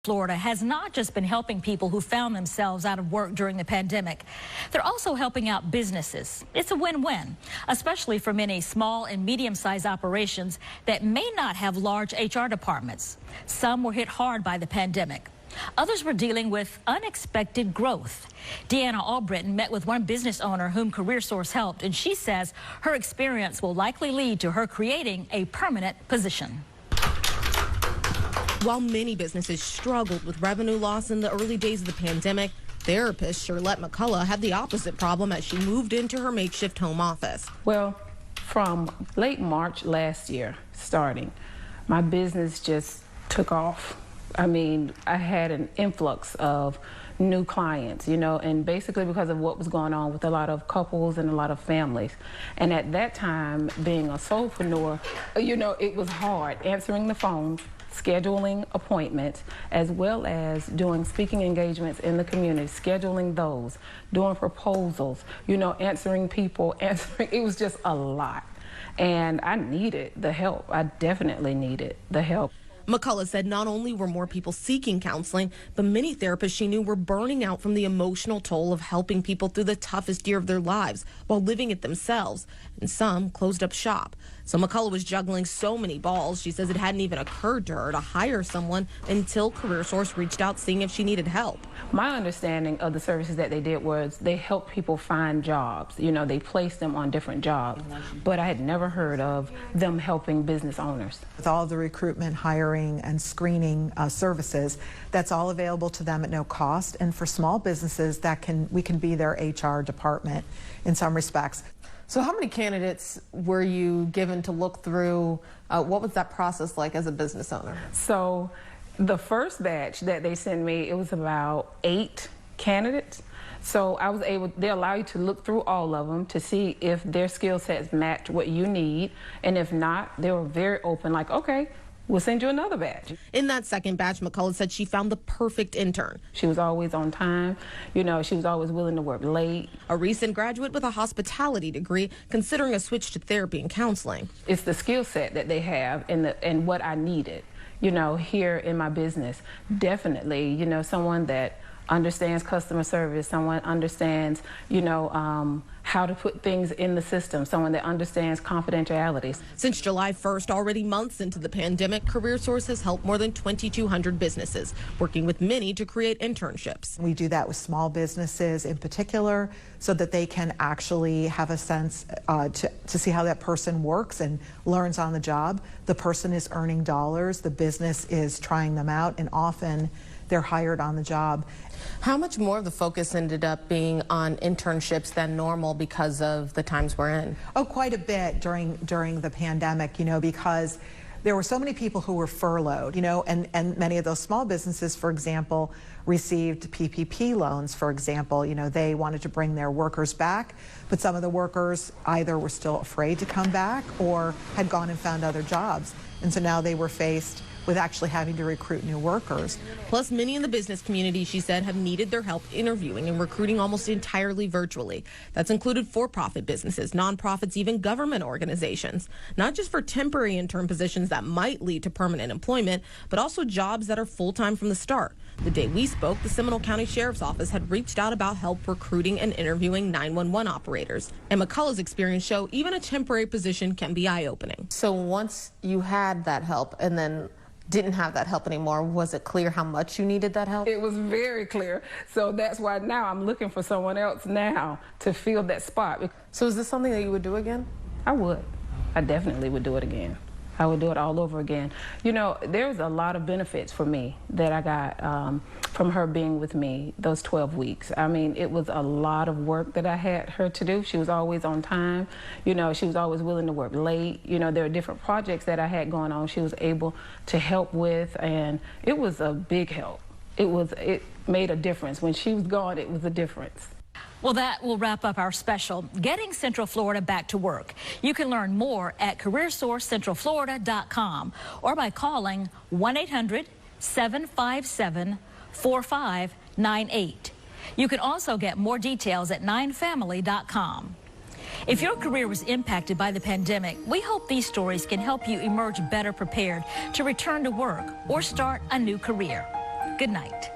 Florida has not just been helping people who found themselves out of work during the pandemic. They're also helping out businesses. It's a win-win, especially for many small and medium-sized operations that may not have large HR departments. Some were hit hard by the pandemic. Others were dealing with unexpected growth. Deanna Albritton met with one business owner whom CareerSource helped, and she says her experience will likely lead to her creating a permanent position. While many businesses struggled with revenue loss in the early days of the pandemic, therapist Cherlette McCullough had the opposite problem as she moved into her makeshift home office. Well, from late March last year starting, my business just took off. I mean, I had an influx of new clients, you know, and basically because of what was going on with a lot of couples and a lot of families. And at that time, being a solopreneur, you know, it was hard answering the phones, scheduling appointments, as well as doing speaking engagements in the community, scheduling those, doing proposals, you know, answering people, it was just a lot. And I needed the help. I definitely needed the help. McCullough said not only were more people seeking counseling, but many therapists she knew were burning out from the emotional toll of helping people through the toughest year of their lives while living it themselves, and some closed up shop. So McCullough was juggling so many balls, she says it hadn't even occurred to her to hire someone until CareerSource reached out seeing if she needed help. My understanding of the services that they did was they helped people find jobs. You know, they placed them on different jobs, but I had never heard of them helping business owners. With all the recruitment, hiring, and screening services, that's all available to them at no cost. And for small businesses, we can be their HR department in some respects. So how many candidates were you given to look through? What was that process like as a business owner? So the first batch that they sent me, it was about 8 candidates. So I was able, they allow you to look through all of them to see if their skill sets match what you need. And if not, they were very open, like, okay, we'll send you another batch. In that second batch, McCullough said she found the perfect intern. She was always on time. You know, she was always willing to work late. A recent graduate with a hospitality degree, considering a switch to therapy and counseling. It's the skill set that they have and what I needed, you know, here in my business. Definitely, you know, someone that understands customer service, someone understands, you know, how to put things in the system, someone that understands confidentiality. Since July 1st, already months into the pandemic, CareerSource has helped more than 2,200 businesses, working with many to create internships. We do that with small businesses in particular so that they can actually have a sense to see how that person works and learns on the job. The person is earning dollars, the business is trying them out, and often they're hired on the job. How much more of the focus ended up being on internships than normal because of the times we're in? Oh, quite a bit during the pandemic, you know, because there were so many people who were furloughed, you know, and many of those small businesses, for example, received PPP loans, for example. You know, they wanted to bring their workers back, but some of the workers either were still afraid to come back or had gone and found other jobs. And so now they were faced with actually having to recruit new workers. Plus, many in the business community, she said, have needed their help interviewing and recruiting almost entirely virtually. That's included for-profit businesses, nonprofits, even government organizations. Not just for temporary intern positions that might lead to permanent employment, but also jobs that are full-time from the start. The day we spoke, the Seminole County Sheriff's Office had reached out about help recruiting and interviewing 911 operators. And McCullough's experience show even a temporary position can be eye-opening. So once you had that help and then didn't have that help anymore, was it clear how much you needed that help? It was very clear. So that's why now I'm looking for someone else now to fill that spot. So is this something that you would do again? I would. I definitely would do it again. I would do it all over again. You know, there's a lot of benefits for me that I got from her being with me those 12 weeks. I mean, it was a lot of work that I had her to do. She was always on time. You know, she was always willing to work late. You know, there are different projects that I had going on she was able to help with, and it was a big help. It made a difference. When she was gone, it was a difference. Well, that will wrap up our special, Getting Central Florida Back to Work. You can learn more at CareerSourceCentralFlorida.com or by calling 1-800-757-4598. You can also get more details at 9family.com. If your career was impacted by the pandemic, we hope these stories can help you emerge better prepared to return to work or start a new career. Good night.